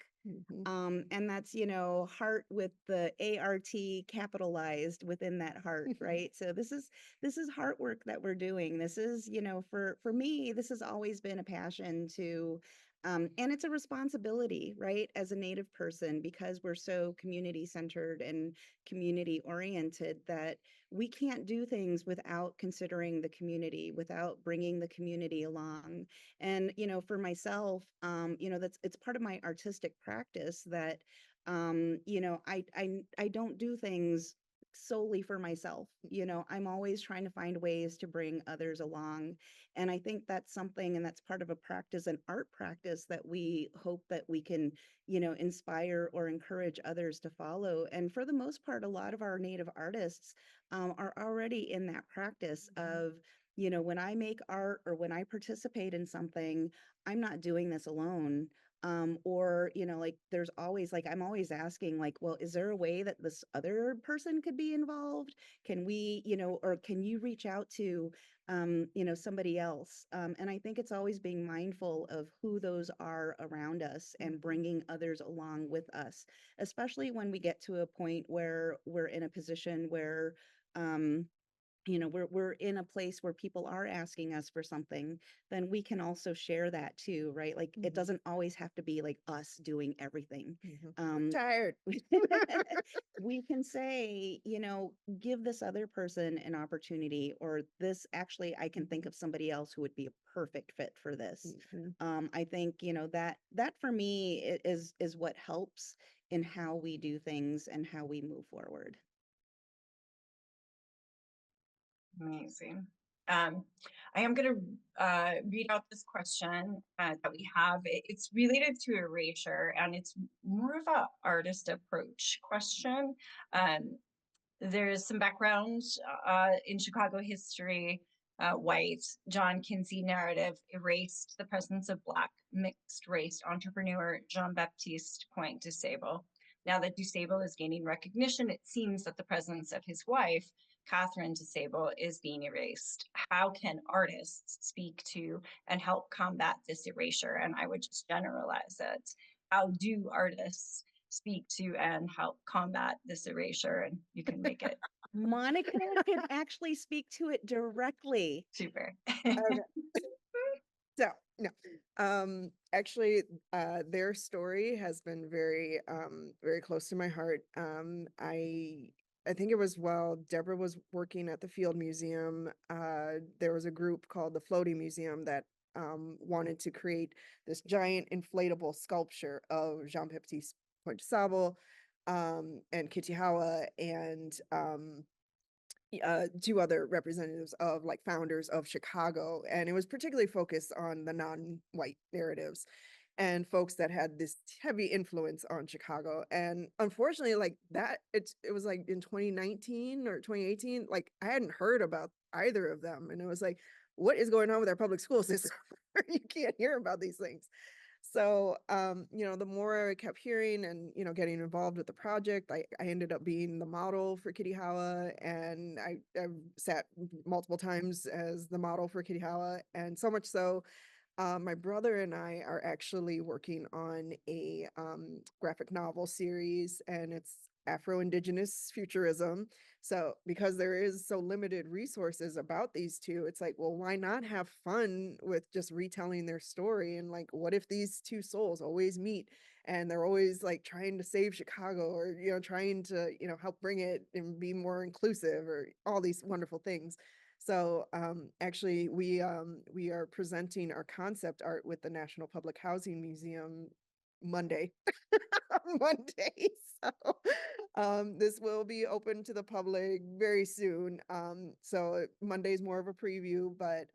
And that's, heart with the ART capitalized within that heart, right? So this is heart work that we're doing. This is, for me, this has always been a passion to and it's a responsibility, right, as a Native person, because we're so community centered and community oriented, that we can't do things without considering the community, without bringing the community along. And, for myself, that's, it's part of my artistic practice that, I don't do things solely for myself. I'm always trying to find ways to bring others along. And I think that's something, and that's part of a practice, an art practice, that we hope that we can, inspire or encourage others to follow. And for the most part, a lot of our Native artists are already in that practice of, when I make art or when I participate in something, I'm not doing this alone. Or, like, there's always, like, I'm always asking, like, well, is there a way that this other person could be involved? Can we, or can you reach out to, somebody else? And I think it's always being mindful of who those are around us and bringing others along with us, especially when we get to a point where we're in a position where, um, we're in a place where people are asking us for something, then we can also share that too, right? Like, it doesn't always have to be like us doing everything. Tired. We can say, give this other person an opportunity, or this, actually, I can think of somebody else who would be a perfect fit for this. I think, that for me is what helps in how we do things and how we move forward. Amazing. I am going to read out this question that we have. It's related to erasure, and it's more of a artist approach question. There's some background in Chicago history. White John Kinsey narrative erased the presence of Black mixed race entrepreneur Jean-Baptiste Point DuSable. Now that DuSable is gaining recognition, it seems that the presence of his wife, Catherine DuSable, is being erased. How can artists speak to and help combat this erasure? And I would just generalize it. How do artists speak to and help combat this erasure? And you can make it Monica can actually speak to it directly. super. Okay. So no, actually, their story has been very, very close to my heart. I think it was while Deborah was working at the Field Museum, there was a group called the Floating Museum that wanted to create this giant inflatable sculpture of Jean-Baptiste Point DuSable, and Kitihawa, and two other representatives of, like, founders of Chicago. And it was particularly focused on the non-white narratives and folks that had this heavy influence on Chicago. And unfortunately, like, that, it was like in 2019 or 2018, like, I hadn't heard about either of them. And it was like, what is going on with our public school system? You can't hear about these things. So, the more I kept hearing and, getting involved with the project, I ended up being the model for Kitihawa, and I've sat multiple times as the model for Kitihawa. And so much so, my brother and I are actually working on a graphic novel series, and it's Afro-Indigenous futurism. So because there is so limited resources about these two, it's like, well, why not have fun with just retelling their story? And, like, what if these two souls always meet and they're always, like, trying to save Chicago, or, trying to, help bring it and be more inclusive, or all these wonderful things. So actually, we are presenting our concept art with the National Public Housing Museum Monday. Monday. So this will be open to the public very soon. So Monday's more of a preview, but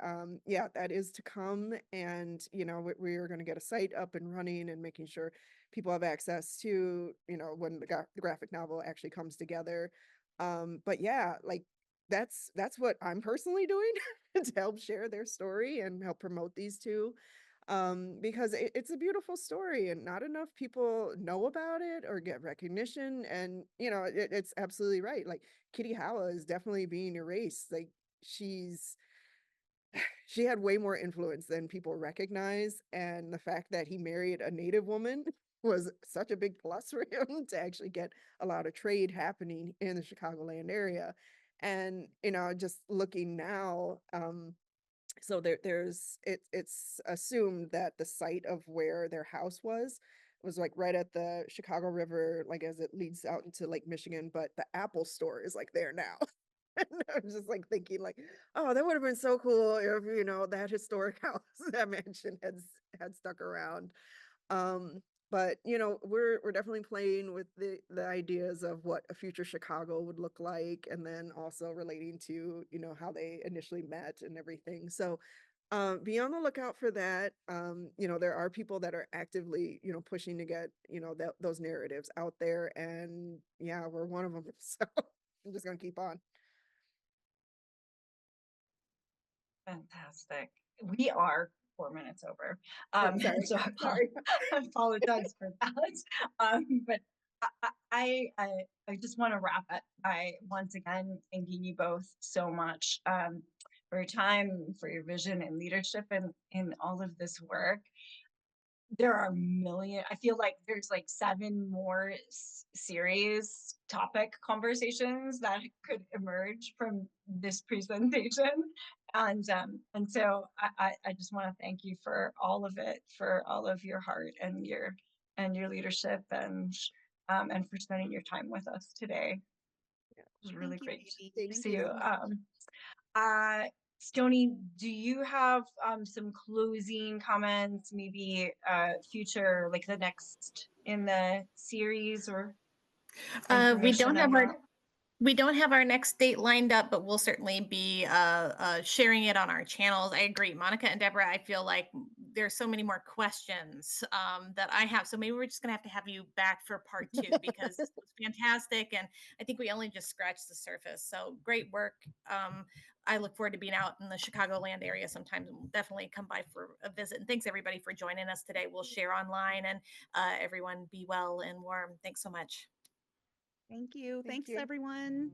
yeah, that is to come. And we are going to get a site up and running and making sure people have access to, when the graphic novel actually comes together. But yeah, like, that's what I'm personally doing to help share their story and help promote these two, because it's a beautiful story and not enough people know about it or get recognition. And it's absolutely right, like, Kitihawa is definitely being erased. Like, she had way more influence than people recognize, and the fact that he married a Native woman was such a big plus for him to actually get a lot of trade happening in the Chicagoland area. And, just looking now, so it's assumed that the site of where their house was like right at the Chicago River, like as it leads out into Lake Michigan, but the Apple store is like there now. And I was just like thinking like, oh, that would have been so cool if, that historic house, that mansion had stuck around. Um, but we're definitely playing with the ideas of what a future Chicago would look like, and then also relating to, how they initially met and everything. So be on the lookout for that. There are people that are actively, pushing to get, those narratives out there, and yeah, we're one of them. So I'm just gonna keep on. Fantastic. We are 4 minutes over. Oh, sorry. So Sorry. I apologize for that. But I just want to wrap it by once again thanking you both so much for your time, for your vision and leadership in all of this work. There are I feel like there's like 7 more series topic conversations that could emerge from this presentation. And so I just want to thank you for all of it, for all of your heart and your leadership, and for spending your time with us today. It was really Thank you, great Amy. to Thank see you you. so much. Stony, do you have some closing comments, maybe future, like the next in the series, or We information don't on have our that? we don't have our next date lined up, but we'll certainly be sharing it on our channels. I agree, Monica and Deborah. I feel like there's so many more questions that I have. So maybe we're just gonna have you back for part 2, because this was fantastic, and I think we only just scratched the surface. So great work. I look forward to being out in the Chicagoland area sometimes, and we'll definitely come by for a visit. And thanks everybody for joining us today. We'll share online, and everyone be well and warm. Thanks so much. Thank you. Thank Thanks, you. everyone.